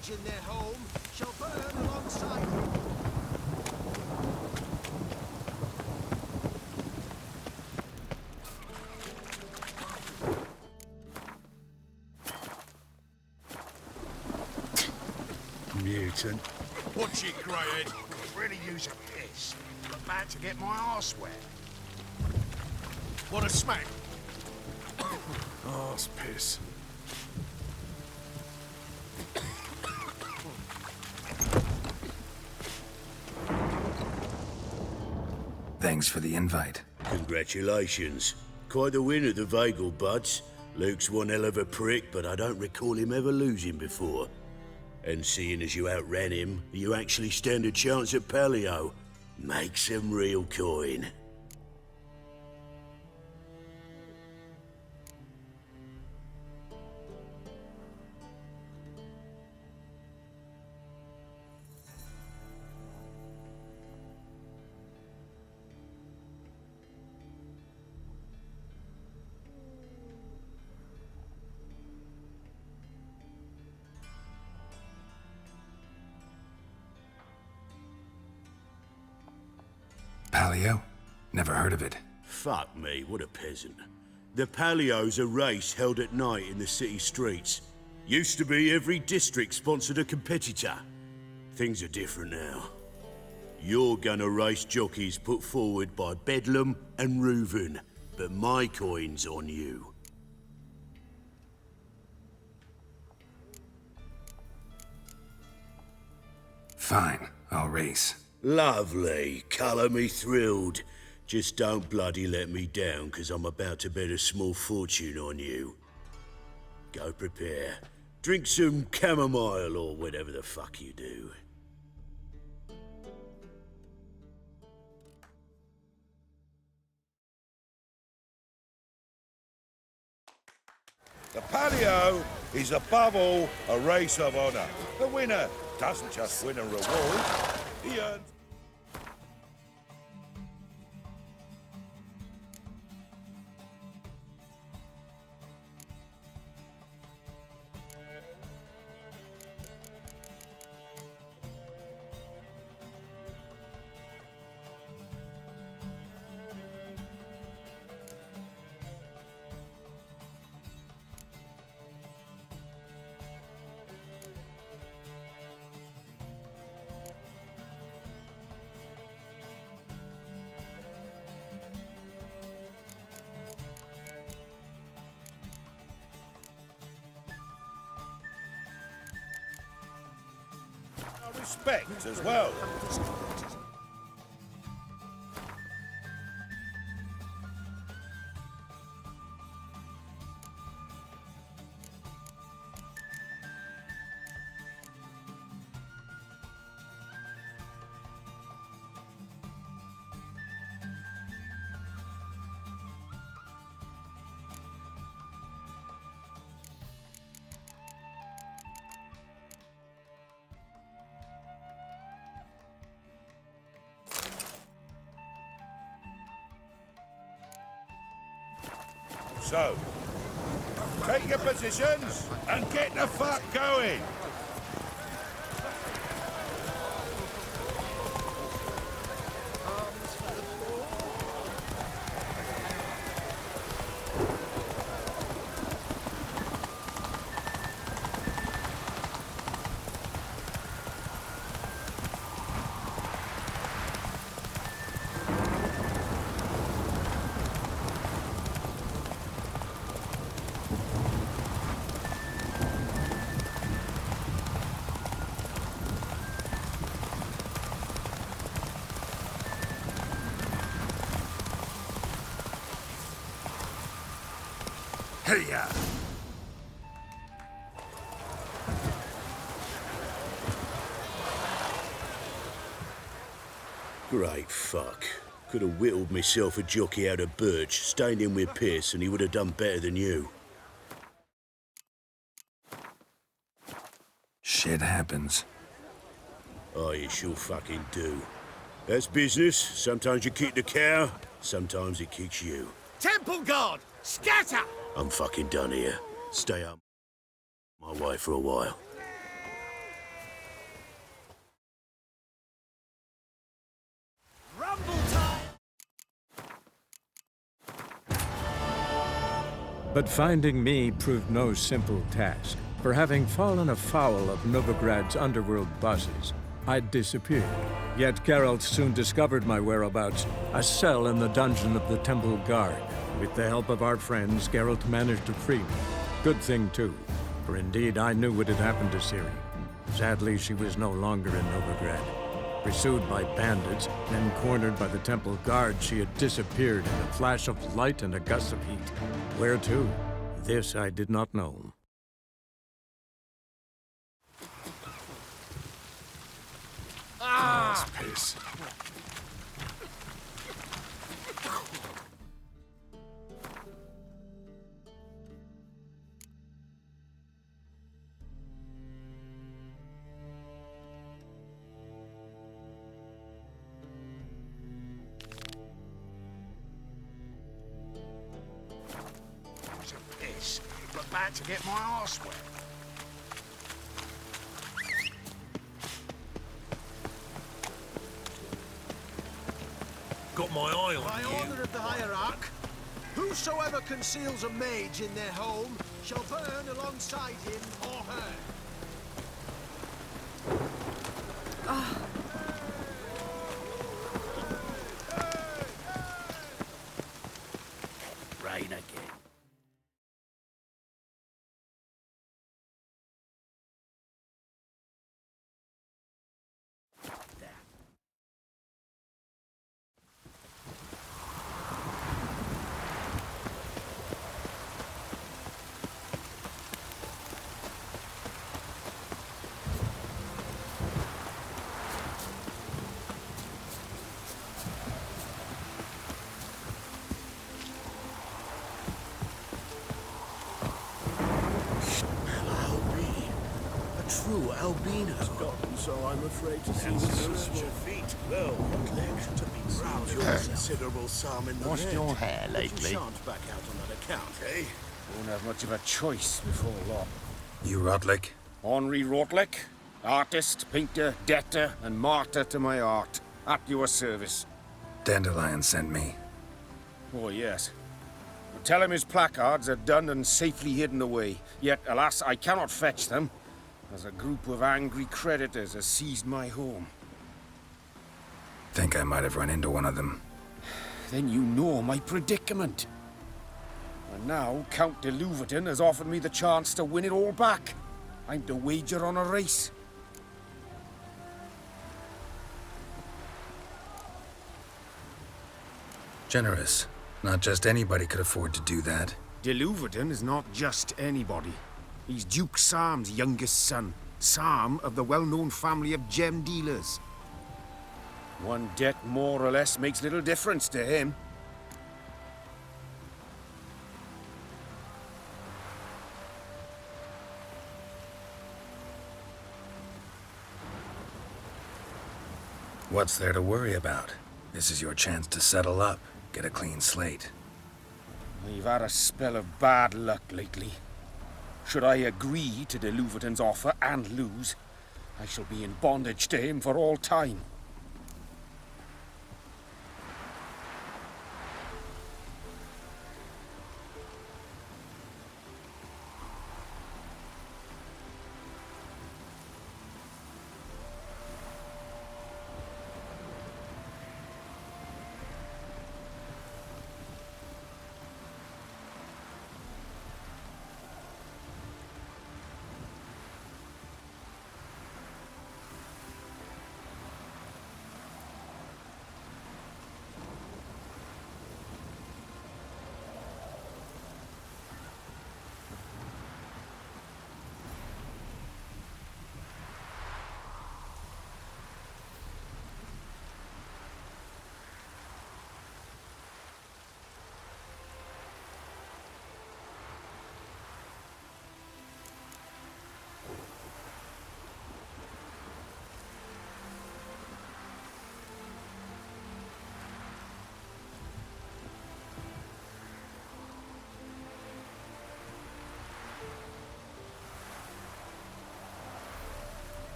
wreckage in their home shall burn alongside them. Mutant. Watch it, Greyhead. Could really use a piss. About to get my arse wet. Want a smack? Arse piss. Thanks for the invite. Congratulations. Quite the win at the Vagel, buds. Luke's one hell of a prick, but I don't recall him ever losing before. And seeing as you outran him, you actually stand a chance at Palio. Make some real coin. Palio? Never heard of it. Fuck me, what a peasant. The Palio's a race held at night in the city streets. Used to be every district sponsored a competitor. Things are different now. You're gonna race jockeys put forward by Bedlam and Reuven, but my coin's on you. Fine, I'll race. Lovely. Colour me thrilled. Just don't bloody let me down, 'cause I'm about to bet a small fortune on you. Go prepare. Drink some chamomile or whatever the fuck you do. The Palio is above all a race of honour. The winner doesn't just win a reward, he earns... respect as well. So, take your positions and get the fuck going. Hey-ya! Great fuck. Could have whittled myself a jockey out of birch, stained him with piss, and he would have done better than you. Shit happens. Oh, you sure fucking do. That's business. Sometimes you kick the cow, sometimes it kicks you. Temple Guard, scatter! I'm fucking done here. Stay up my way for a while. But finding me proved no simple task, for having fallen afoul of Novigrad's underworld bosses, I'd disappeared. Yet Geralt soon discovered my whereabouts, a cell in the dungeon of the Temple Guard. With the help of our friends, Geralt managed to free me. Good thing, too, for indeed I knew what had happened to Ciri. Sadly, she was no longer in Novigrad. Pursued by bandits, then cornered by the Temple Guard, she had disappeared in a flash of light and a gust of heat. Where to? This I did not know. That's piss. Use a piss, but bad to get my arse wet. Got my eye on By you. order of the Hierarch, whosoever conceals a mage in their home shall burn alongside him or her. Rain again. True albino. So I'm afraid to see Your feet. Well, legs to be proud of. your considerable psalm in the Washed lead. your hair But lately? You shan't back out on that account, eh? Won't have much of a choice before long. You Rotlick? Henri Rotlick, artist, painter, debtor, and martyr to my art. At your service. Dandelion sent me. Oh, yes. Tell him his placards are done and safely hidden away. Yet, alas, I cannot fetch them, as a group of angry creditors has seized my home. Think I might have run into one of them. Then you know my predicament. And now Count de Louverton has offered me the chance to win it all back. I'm to wager on a race. Generous. Not just anybody could afford to do that. De Louverton is not just anybody. He's Duke Sam's youngest son. Sam of the well-known family of gem dealers. One debt more or less makes little difference to him. What's there to worry about? This is your chance to settle up, get a clean slate. I've had a spell of bad luck lately. Should I agree to de Louverton's offer and lose, I shall be in bondage to him for all time.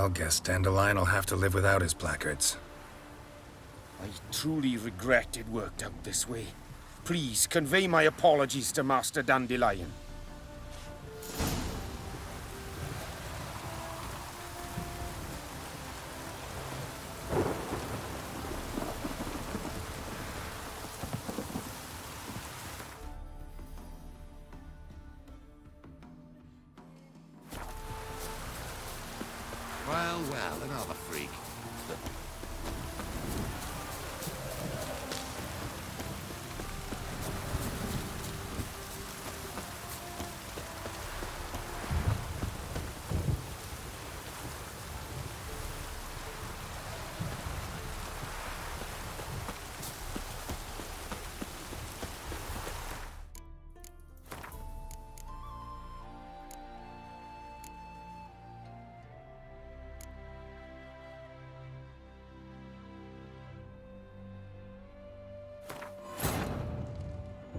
Well, guess Dandelion will have to live without his placards. I truly regret it worked out this way. Please convey my apologies to Master Dandelion. Well, another freak.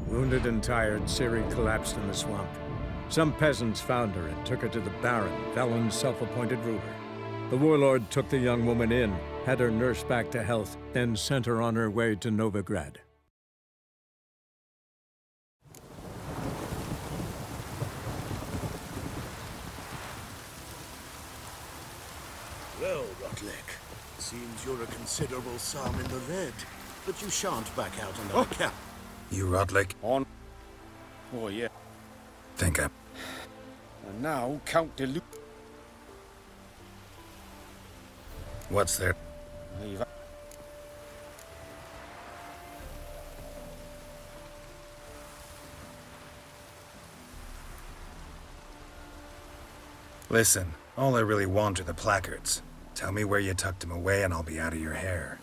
Wounded and tired, Ciri collapsed in the swamp. Some peasants found her and took her to the Baron, Velen's self-appointed ruler. The warlord took the young woman in, had her nursed back to health, then sent her on her way to Novigrad. Well, Rotlick, seems you're a considerable sum in the red, but you shan't back out on the cap. You Rotlick? On. Oh, yeah. Think up. And now, Count de Lu... What's there? I've... Listen, all I really want are the placards. Tell me where you tucked them away and I'll be out of your hair.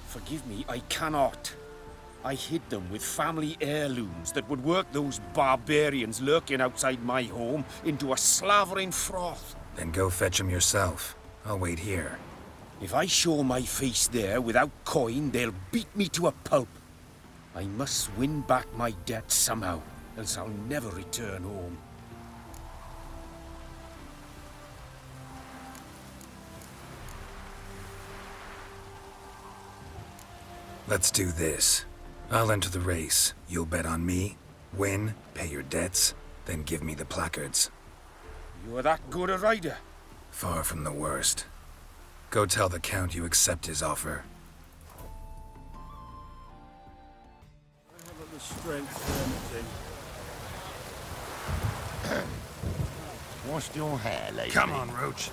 Forgive me, I cannot. I hid them with family heirlooms that would work those barbarians lurking outside my home into a slavering froth. Then go fetch them yourself. I'll wait here. If I show my face there without coin, they'll beat me to a pulp. I must win back my debt somehow, else I'll never return home. Let's do this. I'll enter the race. You'll bet on me, win, pay your debts, then give me the placards. You're that good a rider? Far from the worst. Go tell the Count you accept his offer. I haven't the strength for anything. Washed your hair lately? Come on, Roach.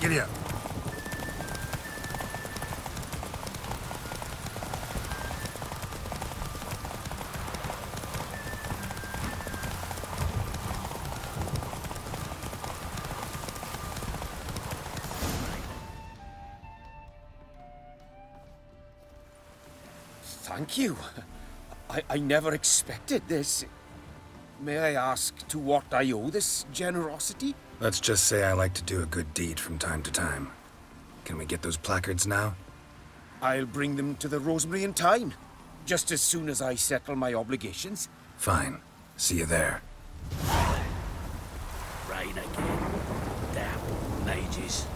Giddy up. Thank you. I never expected this. May I ask to what I owe this generosity? Let's just say I like to do a good deed from time to time. Can we get those placards now? I'll bring them to the Rosemary in time, just as soon as I settle my obligations. Fine. See you there. Rain again. Damn mages.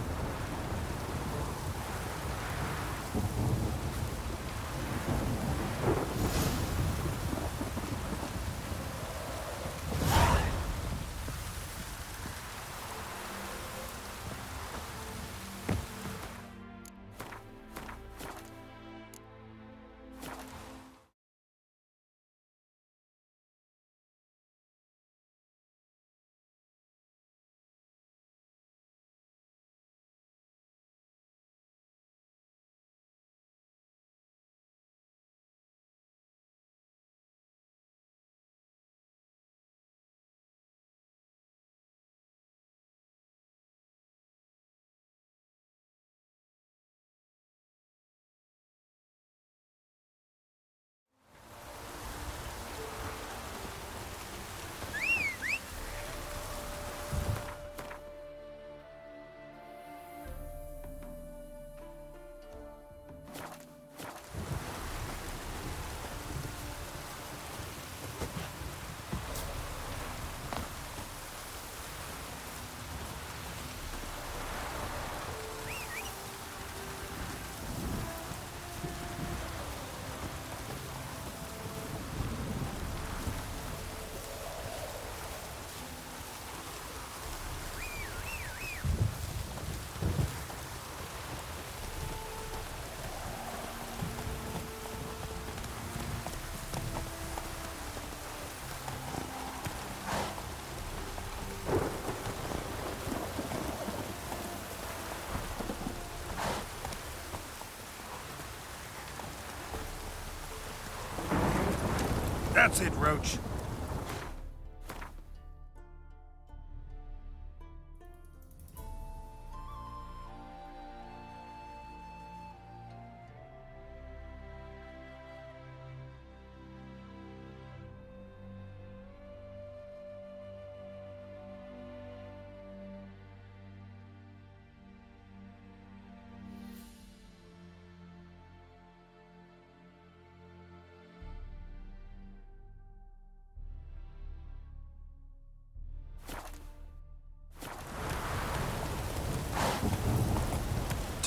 That's it, Roach.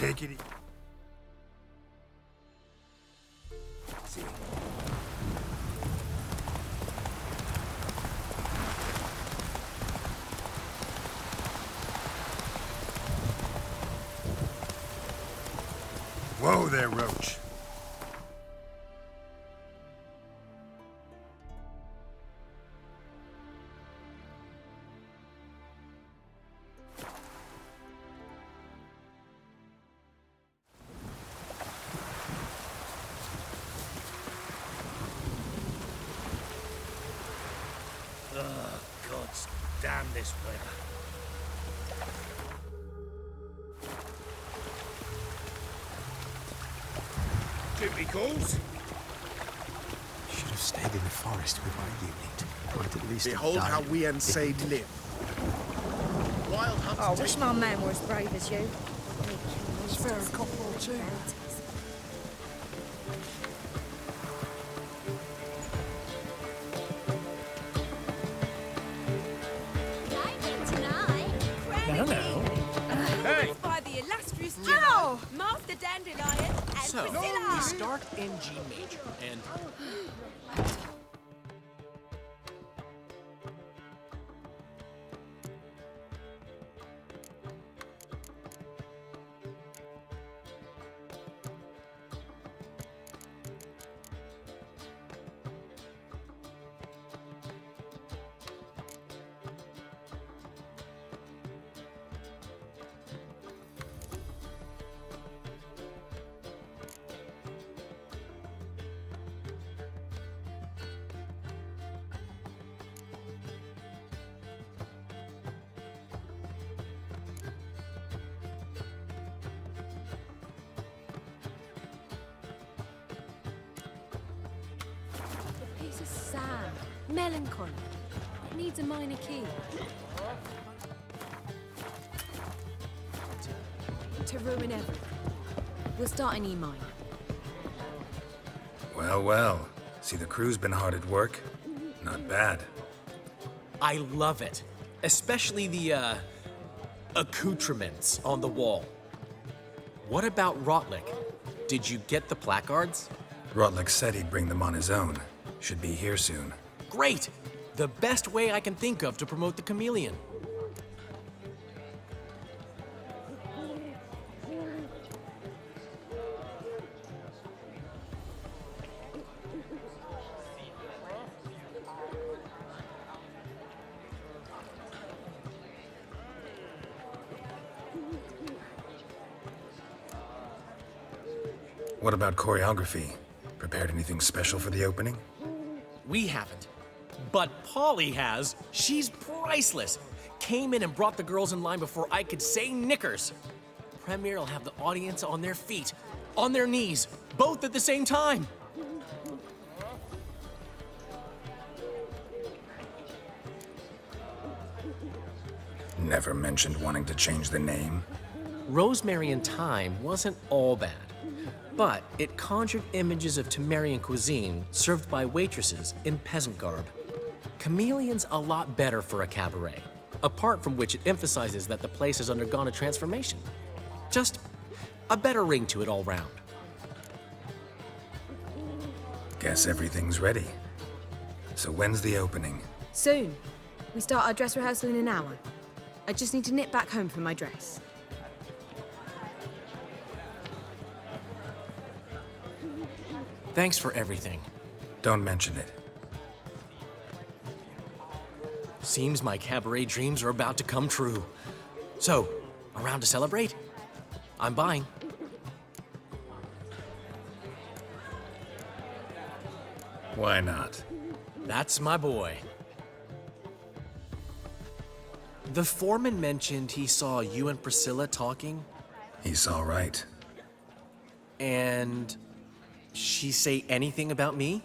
Take it easy. See. Whoa there, Roach. Gods damn this weather. Duty calls. Should have stayed in the forest with our unit. Might at least Behold have died. how we Unsade live. Wild hunts Oh, I wish my man were as brave as you. Spare a couple or two. Hello. Hey! By the illustrious Joe, Master Dandelion, and So, Priscilla. we start in G major, and house is sad, melancholy. It needs a minor key. To ruin everything. We'll start in E minor. Well, well. See, the crew's been hard at work. Not bad. I love it. Especially the, accoutrements on the wall. What about Rotlick? Did you get the placards? Rotlick said he'd bring them on his own. Should be here soon. Great! The best way I can think of to promote the chameleon. What about choreography? Prepared anything special for the opening? We haven't. But Polly has. She's priceless. Came in and brought the girls in line before I could say knickers. Premiere will have the audience on their feet, on their knees, both at the same time. Never mentioned wanting to change the name. Rosemary and Thyme wasn't all bad, but it conjured images of Temerian cuisine served by waitresses in peasant garb. Chameleon's a lot better for a cabaret, apart from which it emphasizes that the place has undergone a transformation. Just a better ring to it all round. Guess everything's ready. So when's the opening? Soon. We start our dress rehearsal in an hour. I just need to nip back home for my dress. Thanks for everything. Don't mention it. Seems my cabaret dreams are about to come true. So, around to celebrate? I'm buying. Why not? That's my boy. The foreman mentioned he saw you and Priscilla talking. He's all right. And she say anything about me?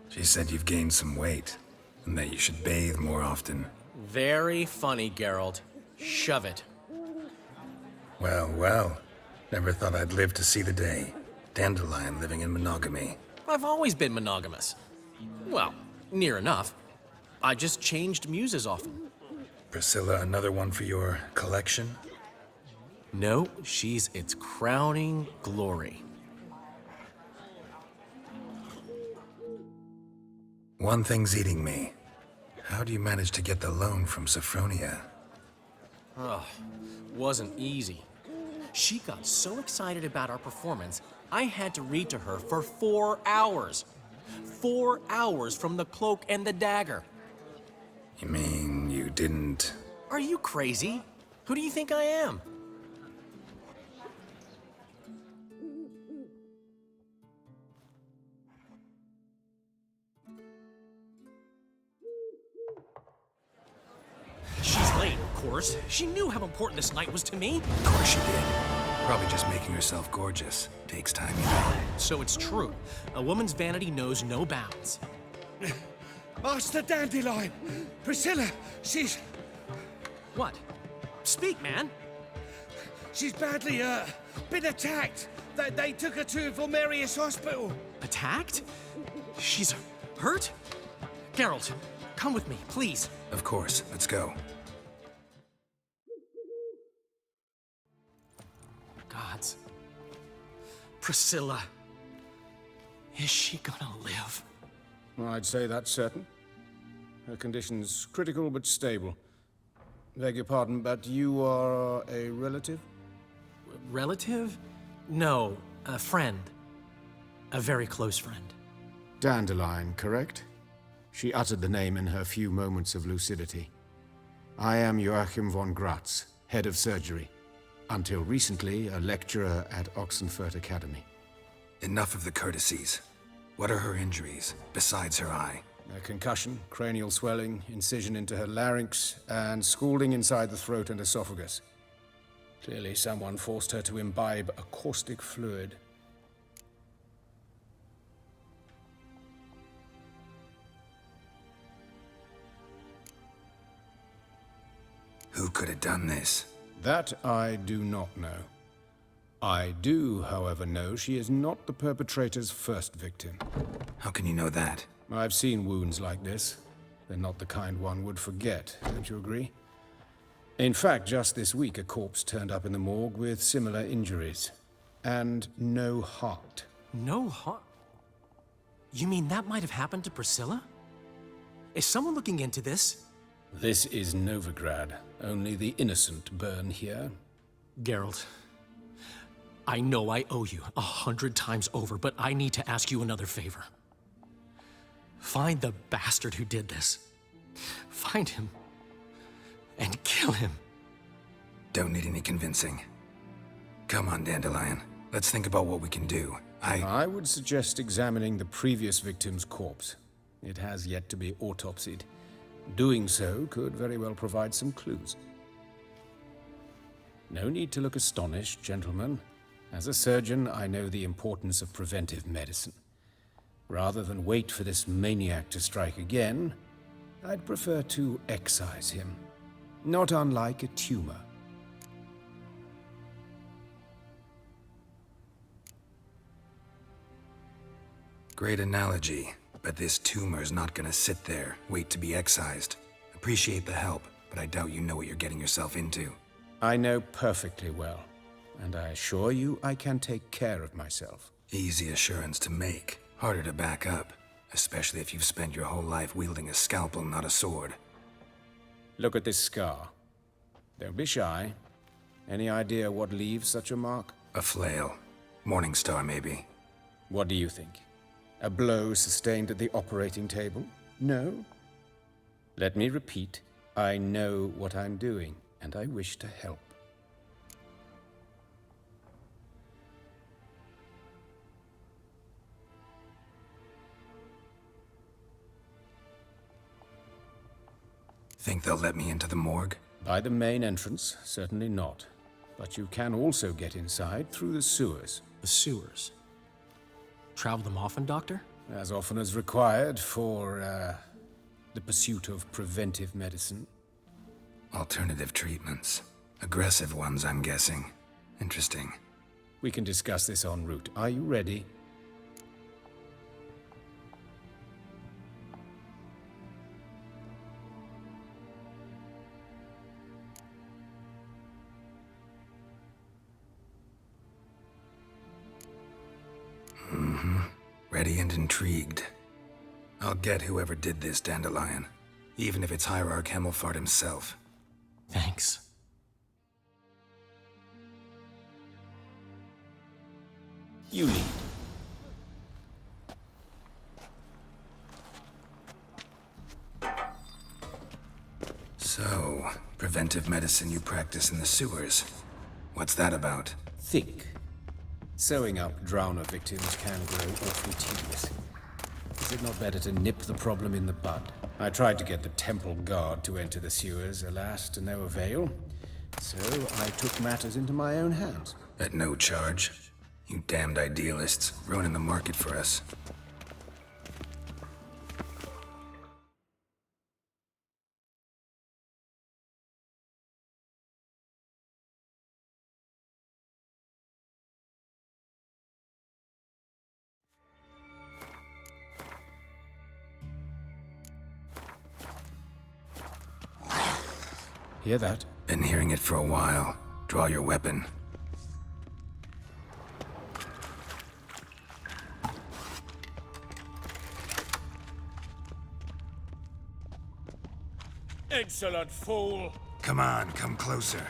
She said you've gained some weight, and that you should bathe more often. Very funny, Geralt. Shove it. Well, well. Never thought I'd live to see the day. Dandelion living in monogamy. I've always been monogamous. Well, near enough. I just changed muses often. Priscilla, another one for your collection? No, she's its crowning glory. One thing's eating me. How do you manage to get the loan from Sophronia? Oh, wasn't easy. She got so excited about our performance, I had to read to her for 4 hours. 4 hours from The Cloak and the Dagger. You mean you didn't... Are you crazy? Who do you think I am? She's late, of course. She knew how important this night was to me. Of course she did. Probably just making herself gorgeous. Takes time, you know. So it's true. A woman's vanity knows no bounds. Master Dandelion! Priscilla, she's... What? Speak, man. She's badly, been attacked. They took her to Volmerius Hospital. Attacked? She's hurt? Geralt, come with me, please. Of course. Let's go. Gods. Priscilla. Is she gonna live? I'd say that's certain. Her condition's critical but stable. Beg your pardon, but you are a relative? Relative? No, a friend. A very close friend. Dandelion, correct? She uttered the name in her few moments of lucidity. I am Joachim von Gratz, head of surgery. Until recently, a lecturer at Oxenfurt Academy. Enough of the courtesies. What are her injuries, besides her eye? A concussion, cranial swelling, incision into her larynx, and scalding inside the throat and esophagus. Clearly someone forced her to imbibe a caustic fluid. Who could have done this? That I do not know. I do, however, know she is not the perpetrator's first victim. How can you know that? I've seen wounds like this. They're not the kind one would forget, don't you agree? In fact, just this week, a corpse turned up in the morgue with similar injuries. And no heart. No heart? You mean that might have happened to Priscilla? Is someone looking into this? This is Novigrad. Only the innocent burn here. Geralt, I know I owe you 100 times over, but I need to ask you another favor. Find the bastard who did this. Find him and kill him. Don't need any convincing. Come on, Dandelion. Let's think about what we can do. I would suggest examining the previous victim's corpse. It has yet to be autopsied. Doing so could very well provide some clues. No need to look astonished, gentlemen. As a surgeon, I know the importance of preventive medicine. Rather than wait for this maniac to strike again, I'd prefer to excise him. Not unlike a tumor. Great analogy, but this tumor's not gonna sit there, wait to be excised. Appreciate the help, but I doubt you know what you're getting yourself into. I know perfectly well, and I assure you I can take care of myself. Easy assurance to make, harder to back up, especially if you've spent your whole life wielding a scalpel, not a sword. Look at this scar. Don't be shy. Any idea what leaves such a mark? A flail. Morningstar, maybe. What do you think? A blow sustained at the operating table? No? Let me repeat. I know what I'm doing, and I wish to help. Think they'll let me into the morgue? By the main entrance, certainly not. But you can also get inside through the sewers. The sewers? Travel them often, Doctor? As often as required for, the pursuit of preventive medicine. Alternative treatments. Aggressive ones, I'm guessing. Interesting. We can discuss this en route. Are you ready? Ready and intrigued. I'll get whoever did this, Dandelion. Even if it's Hierarch Hemmelfart himself. Thanks. You lead. So, preventive medicine you practice in the sewers. What's that about? Think. Sewing up drowner victims can grow awfully tedious. Is it not better to nip the problem in the bud? I tried to get the temple guard to enter the sewers, alas, to no avail. So I took matters into my own hands. At no charge. You damned idealists, ruining the market for us. Hear that? Been hearing it for a while. Draw your weapon. Insolent fool! Come on, come closer.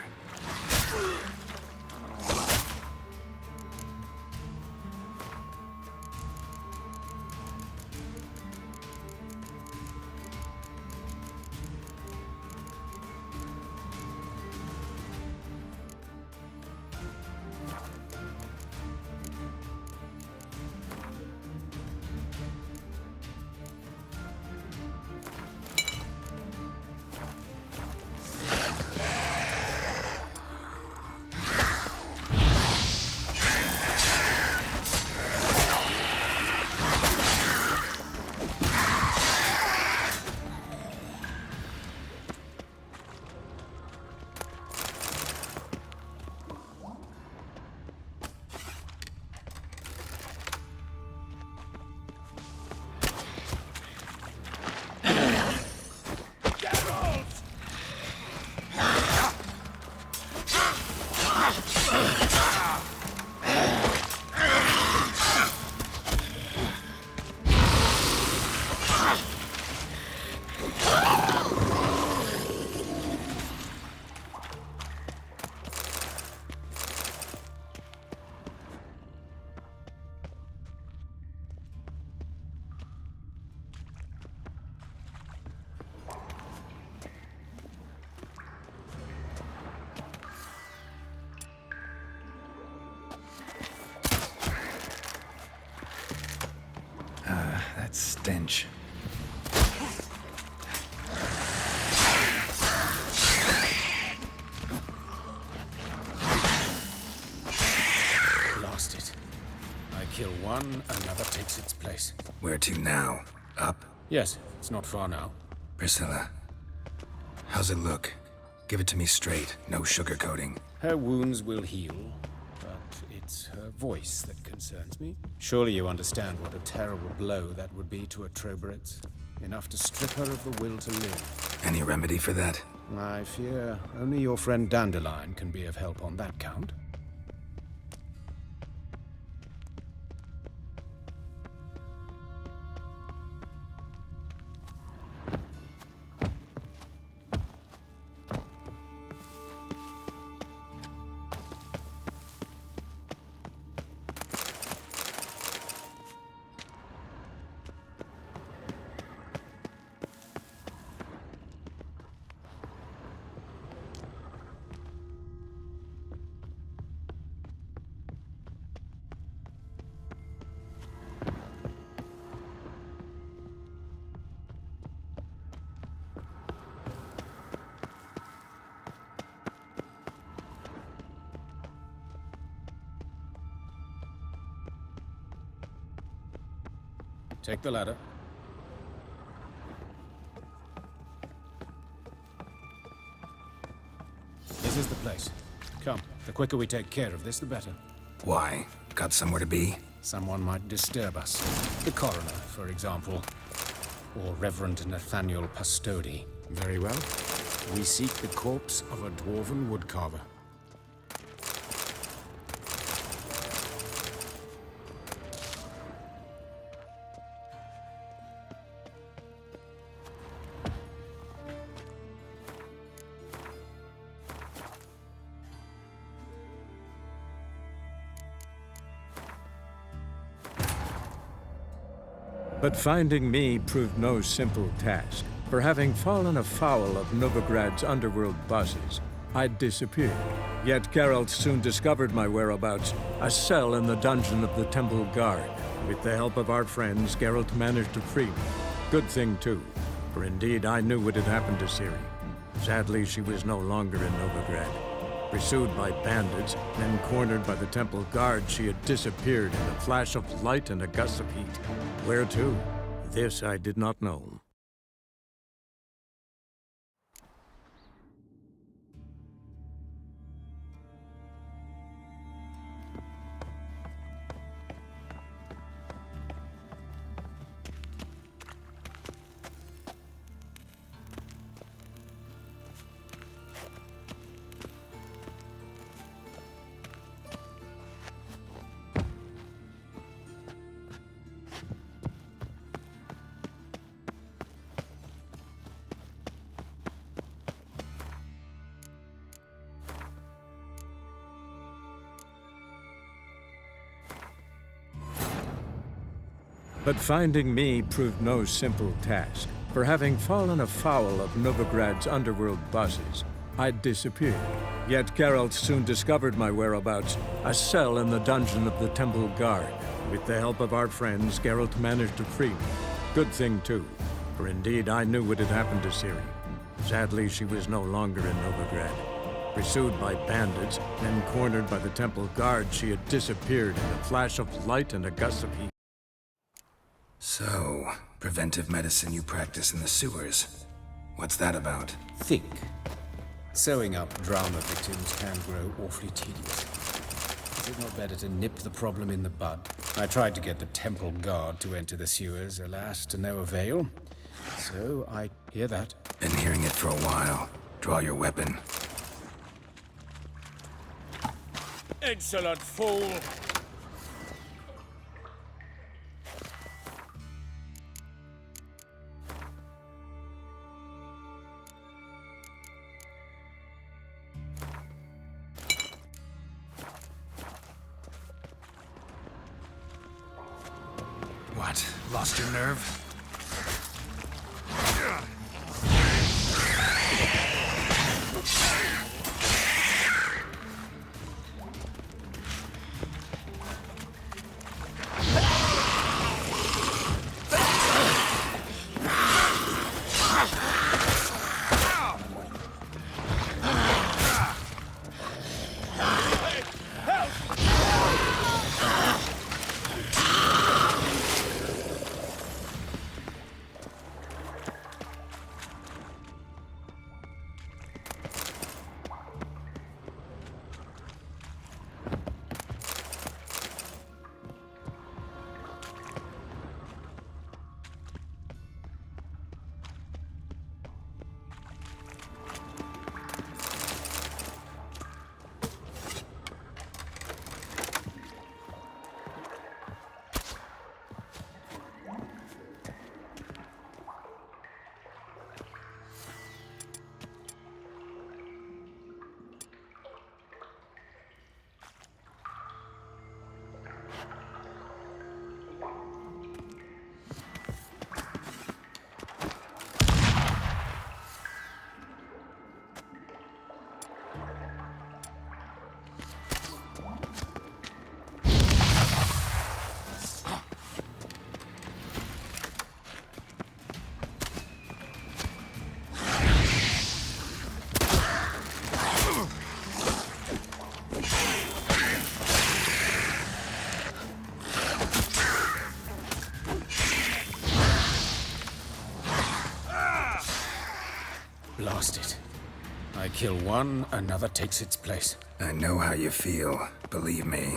That stench. Lost it. I kill one, another takes its place. Where to now? Up? Yes, it's not far now. Priscilla. How's it look? Give it to me straight, no sugarcoating. Her wounds will heal, but it's her voice that concerns me. Surely you understand what a terrible blow that would be to a Troberet. Enough to strip her of the will to live. Any remedy for that? I fear only your friend Dandelion can be of help on that count. Take the ladder. This is the place. Come, the quicker we take care of this, the better. Why? Got somewhere to be? Someone might disturb us. The coroner, for example. Or Reverend Nathaniel Pastodi. Very well. We seek the corpse of a dwarven woodcarver. But finding me proved no simple task. For having fallen afoul of Novigrad's underworld bosses, I'd disappeared. Yet Geralt soon discovered my whereabouts, a cell in the dungeon of the Temple Guard. With the help of our friends, Geralt managed to free me. Good thing, too, for indeed I knew what had happened to Ciri. Sadly, she was no longer in Novigrad. Pursued by bandits, then cornered by the Temple Guard, she had disappeared in a flash of light and a gust of heat. Where to? This I did not know. But finding me proved no simple task. For having fallen afoul of Novigrad's underworld bosses, I'd disappeared. Yet Geralt soon discovered my whereabouts, a cell in the dungeon of the Temple Guard. With the help of our friends, Geralt managed to free me. Good thing, too, for indeed I knew what had happened to Ciri. Sadly, she was no longer in Novigrad. Pursued by bandits, then cornered by the Temple Guard, she had disappeared in a flash of light and a gust of heat. So, preventive medicine you practice in the sewers. What's that about? Think. Sewing up drama victims can grow awfully tedious. Is it not better to nip the problem in the bud? I tried to get the Temple Guard to enter the sewers, alas, to no avail. So I hear that. Been hearing it for a while. Draw your weapon. Insolent fool! What? Lost your nerve? Blast it. I kill one, another takes its place. I know how you feel, believe me.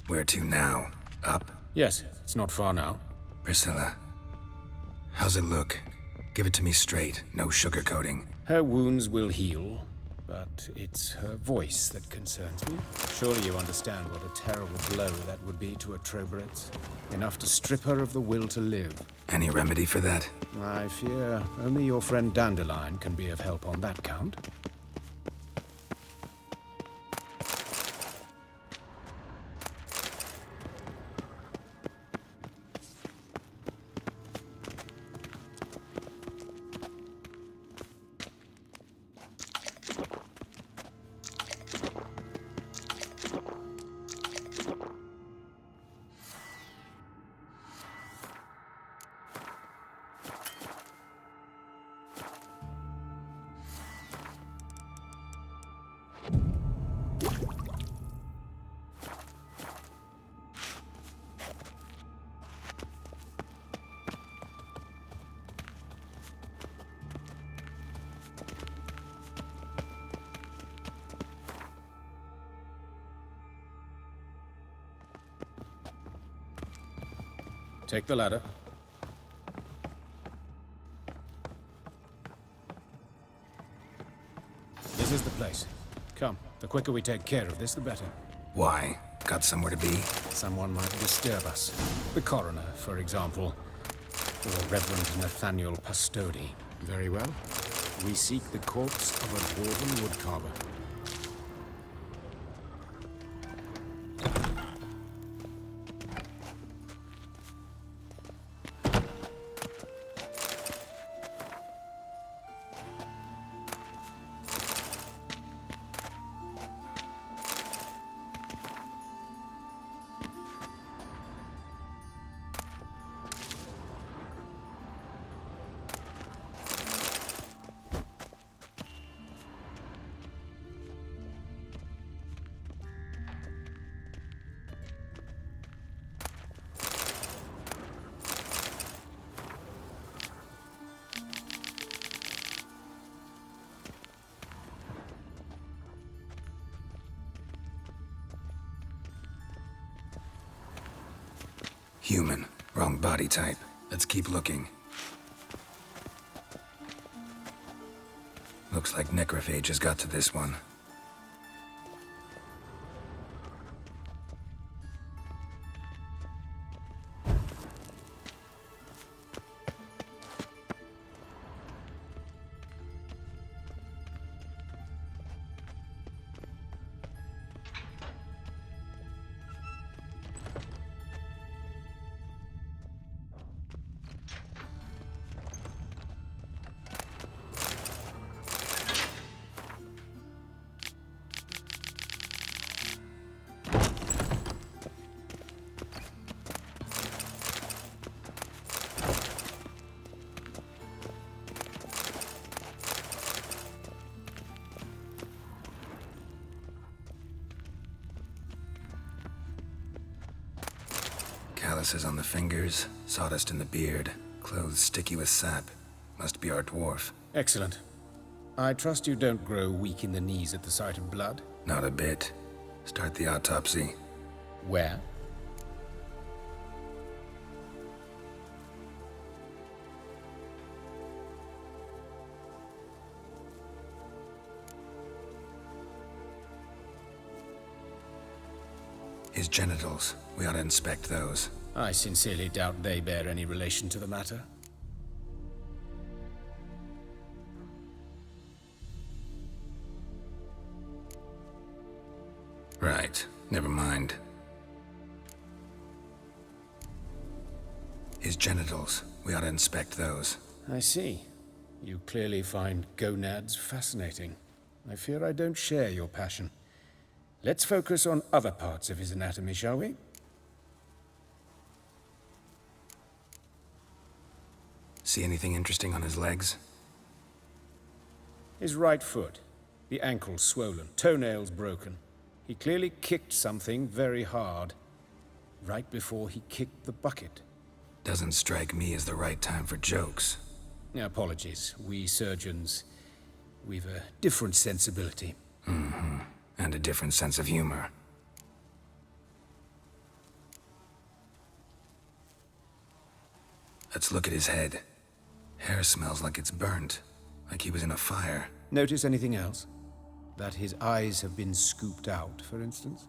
Where to now? Up? Yes, it's not far now. Priscilla, how's it look? Give it to me straight, no sugarcoating. Her wounds will heal, but it's her voice that concerns me. Surely you understand what a terrible blow that would be to a Troberet. Enough to strip her of the will to live. Any remedy for that? I fear only your friend Dandelion can be of help on that count. Take the ladder. This is the place. Come, the quicker we take care of this, the better. Why? Got somewhere to be? Someone might disturb us. The coroner, for example. Or Reverend Nathaniel Pastodi. Very well. We seek the corpse of a dwarven woodcarver. Human. Wrong body type. Let's keep looking. Looks like necrophage has got to this one. Calluses on the fingers, sawdust in the beard, clothes sticky with sap. Must be our dwarf. Excellent. I trust you don't grow weak in the knees at the sight of blood? Not a bit. Start the autopsy. Where? His genitals. We ought to inspect those. I sincerely doubt they bear any relation to the matter. Right. Never mind. His genitals. We ought to inspect those. I see. You clearly find gonads fascinating. I fear I don't share your passion. Let's focus on other parts of his anatomy, shall we? See anything interesting on his legs? His right foot. The ankle swollen, toenails broken. He clearly kicked something very hard. right before he kicked the bucket. Doesn't strike me as the right time for jokes. Apologies. We surgeons, we've a different sensibility. Mm-hmm. And a different sense of humor. Let's look at his head. Hair smells like it's burnt, like he was in a fire. Notice anything else? That his eyes have been scooped out, for instance?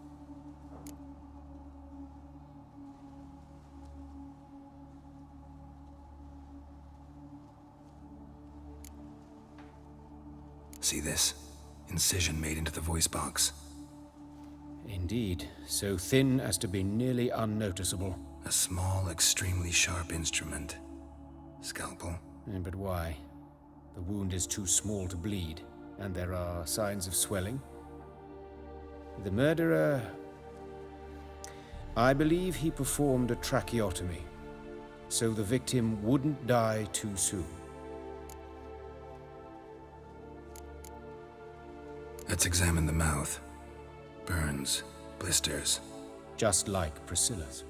See this? Incision made into the voice box. Indeed, so thin as to be nearly unnoticeable. A small, extremely sharp instrument. Scalpel? But why? The wound is too small to bleed, and there are signs of swelling. The murderer... I believe he performed a tracheotomy, so the victim wouldn't die too soon. Let's examine the mouth. Burns, blisters. Just like Priscilla's.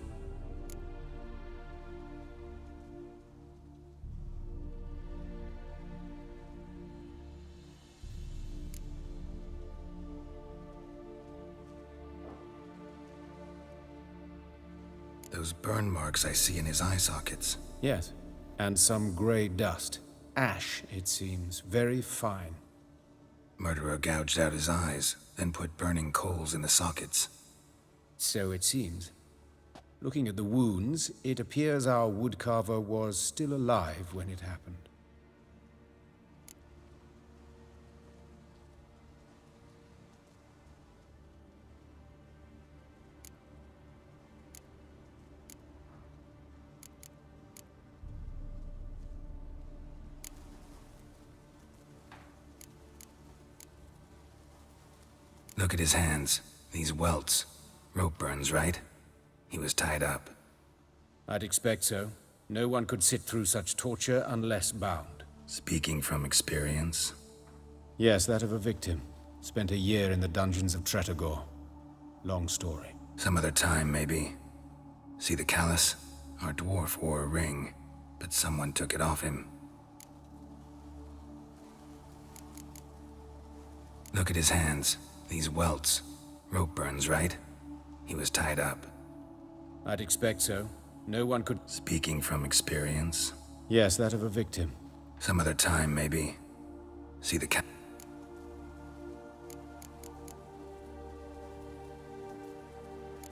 Those burn marks I see in his eye sockets. Yes, and some grey dust. Ash, it seems, very fine. Murderer gouged out his eyes, then put burning coals in the sockets. So it seems. Looking at the wounds, it appears our woodcarver was still alive when it happened. Look at his hands. These welts. Rope burns, right? He was tied up. I'd expect so. No one could sit through such torture unless bound. Speaking from experience? Yes, that of a victim. Spent a year in the dungeons of Tretogor. Long story. Some other time, maybe. See the callus? Our dwarf wore a ring, but someone took it off him. Look at his hands. These welts. Rope burns, right? He was tied up. I'd expect so. No one could... Speaking from experience? Yes, that of a victim. Some other time, maybe. See the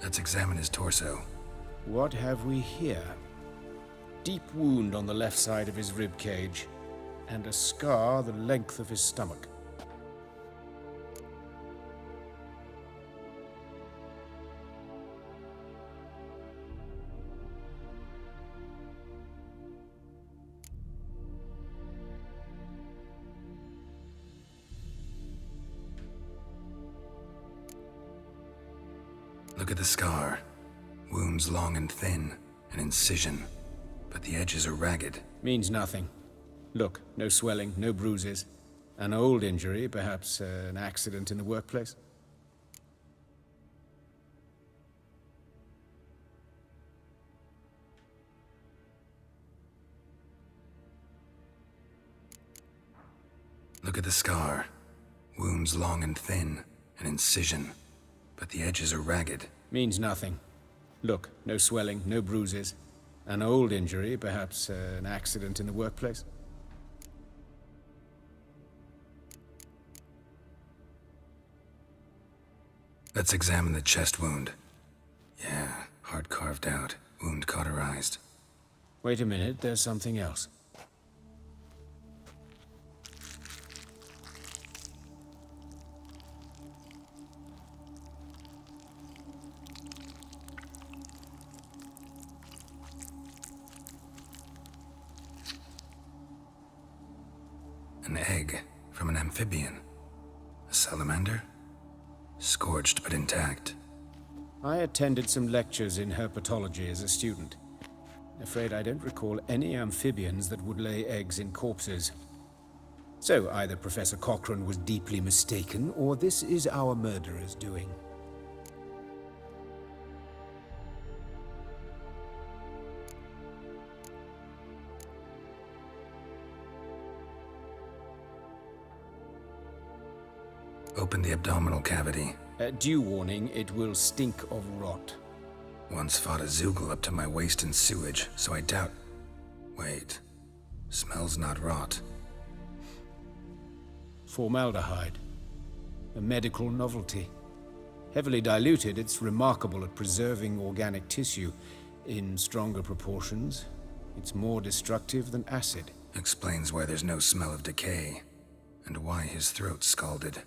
Let's examine his torso. What have we here? Deep wound on the left side of his rib cage, and a scar the length of his stomach. Look at the scar. Wounds long and thin, an incision. But the edges are ragged. Means nothing. Look, no swelling, no bruises. An old injury, perhaps an accident in the workplace? Look at the scar. Wounds long and thin, an incision. But the edges are ragged. Means nothing. Look, no swelling, no bruises. An old injury, perhaps an accident in the workplace? Let's examine the chest wound. Yeah, heart carved out, wound cauterized. Wait a minute, there's something else. An egg from an amphibian. A salamander? Scorched but intact. I attended some lectures in herpetology as a student. Afraid I don't recall any amphibians that would lay eggs in corpses. So either Professor Cochrane was deeply mistaken, or this is our murderer's doing. Open the abdominal cavity. Due warning, it will stink of rot. Once fought a Zoogle up to my waist in sewage, so I doubt... Wait. Smells not rot. Formaldehyde. A medical novelty. Heavily diluted, it's remarkable at preserving organic tissue. In stronger proportions, it's more destructive than acid. Explains why there's no smell of decay, and why his throat's scalded.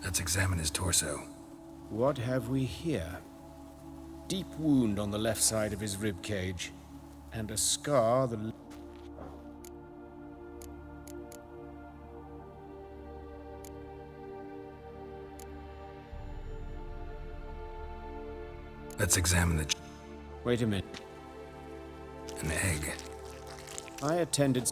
Let's examine his torso. What have we here? Deep wound on the left side of his rib cage, and a scar the... Let's examine the... Wait a minute. An egg. I attended...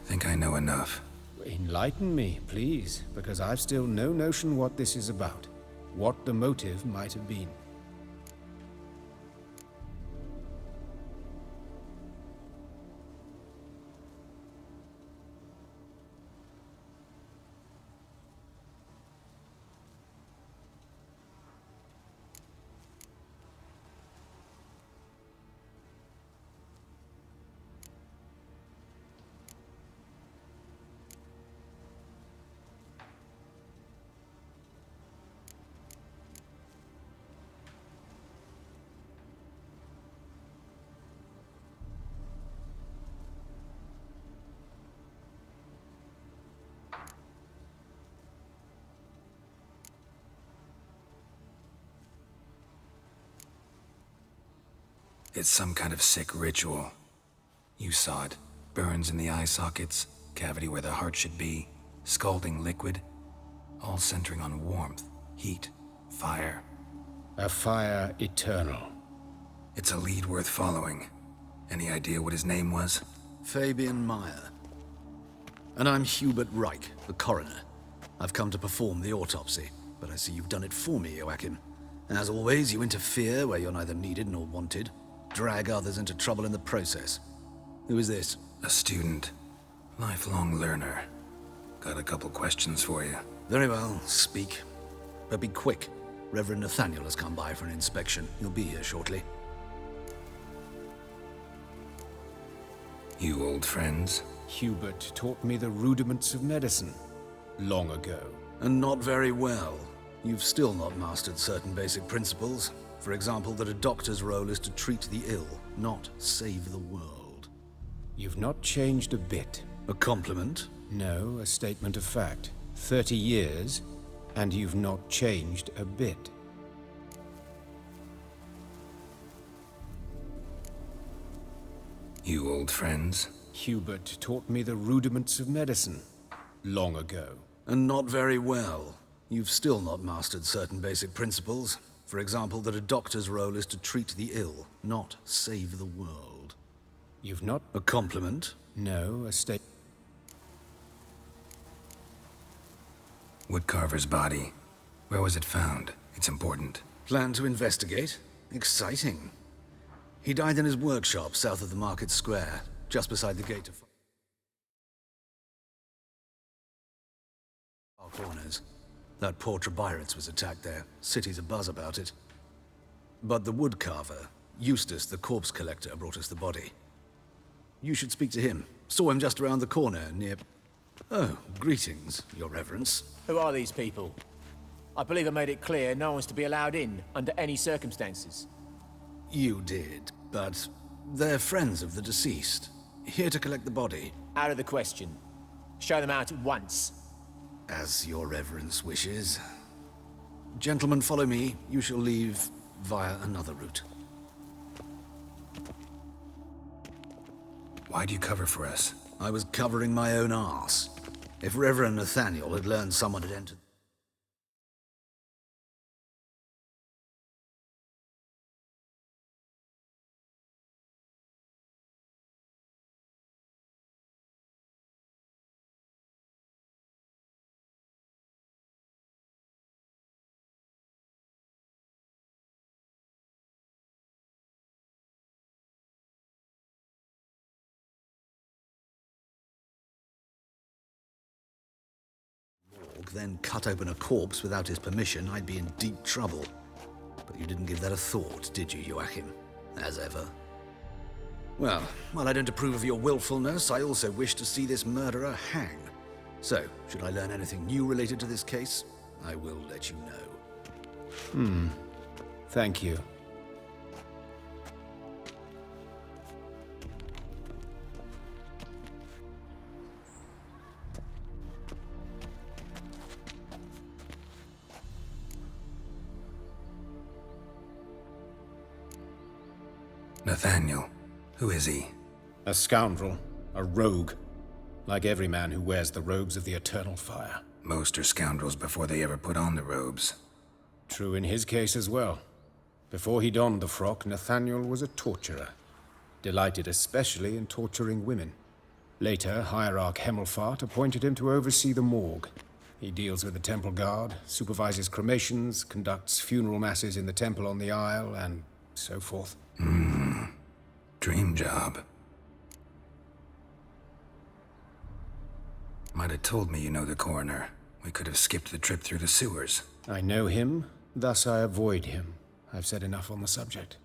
Think I know enough. Enlighten me, please, because I've still no notion what this is about. What the motive might have been. It's some kind of sick ritual. You saw it. Burns in the eye sockets, cavity where the heart should be, scalding liquid, all centering on warmth, heat, fire. A fire eternal. It's a lead worth following. Any idea what his name was? Fabian Meyer. And I'm Hubert Reich, the coroner. I've come to perform the autopsy, but I see you've done it for me, Joachim. As always, you interfere where you're neither needed nor wanted. Drag others into trouble in the process. Who is this? A student. Lifelong learner. Got a couple questions for you. Very well, speak. But be quick. Reverend Nathaniel has come by for an inspection. He'll be here shortly. You old friends? Hubert taught me the rudiments of medicine. Long ago. And not very well. You've still not mastered certain basic principles. For example, that a doctor's role is to treat the ill, not save the world. You've not changed a bit. A compliment? No, a statement of fact. 30 years, and you've not changed a bit. You old friends? Hubert taught me the rudiments of medicine. Long ago. And not very well. You've still not mastered certain basic principles. For example, that a doctor's role is to treat the ill, not save the world. You've not... A compliment? No, a state... Woodcarver's body. Where was it found? It's important. Plan to investigate? Exciting. He died in his workshop south of the market square, just beside the gate of... Our corners. That poor Trebyritz was attacked there. City's abuzz about it. But the woodcarver, Eustace the corpse collector, brought us the body. You should speak to him. Saw him just around the corner near... Oh, greetings, your reverence. Who are these people? I believe I made it clear no one's to be allowed in, under any circumstances. You did, but they're friends of the deceased. Here to collect the body. Out of the question. Show them out at once. As your reverence wishes. Gentlemen, follow me. You shall leave via another route. Why do you cover for us? I was covering my own arse. If Reverend Nathaniel had learned someone had entered... then cut open a corpse without his permission, I'd be in deep trouble. But you didn't give that a thought, did you, Joachim? As ever. Well, while I don't approve of your willfulness, I also wish to see this murderer hang. So, should I learn anything new related to this case, I will let you know. Thank you. Nathaniel. Who is he? A scoundrel. A rogue. Like every man who wears the robes of the Eternal Fire. Most are scoundrels before they ever put on the robes. True in his case as well. Before he donned the frock, Nathaniel was a torturer. Delighted especially in torturing women. Later, Hierarch Hemmelfart appointed him to oversee the morgue. He deals with the temple guard, supervises cremations, conducts funeral masses in the temple on the Isle, and so forth. Dream job. Might have told me you know the coroner. We could have skipped the trip through the sewers. I know him, thus I avoid him. I've said enough on the subject.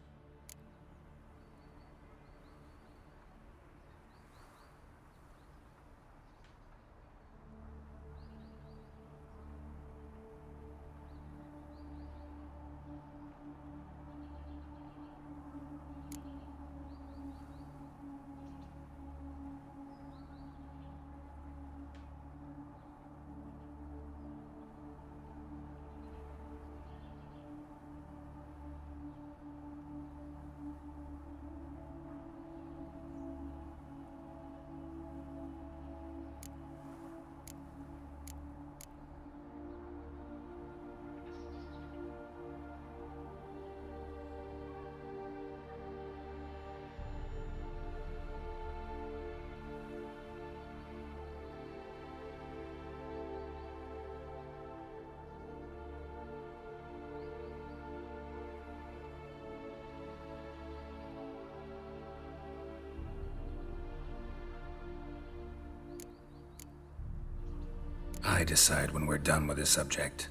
I decide when we're done with the subject.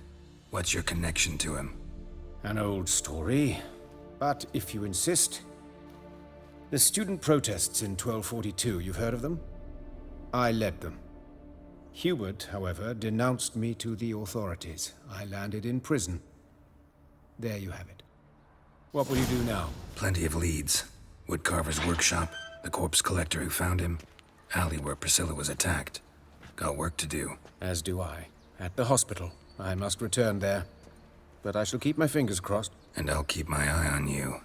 What's your connection to him? An old story, but if you insist. The student protests in 1242, you've heard of them? I led them. Hubert, however, denounced me to the authorities. I landed in prison. There you have it. What will you do now? Plenty of leads. Woodcarver's workshop, the corpse collector who found him, alley where Priscilla was attacked. Got work to do. As do I. At the hospital. I must return there. But I shall keep my fingers crossed. And I'll keep my eye on you.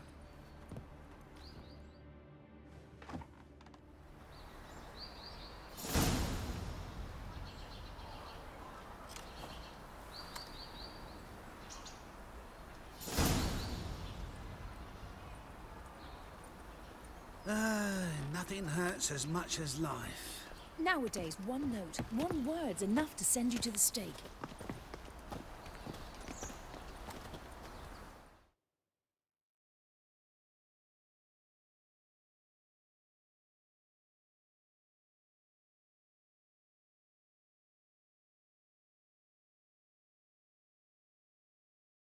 Nothing hurts as much as life. Nowadays, one note, one word's enough to send you to the stake.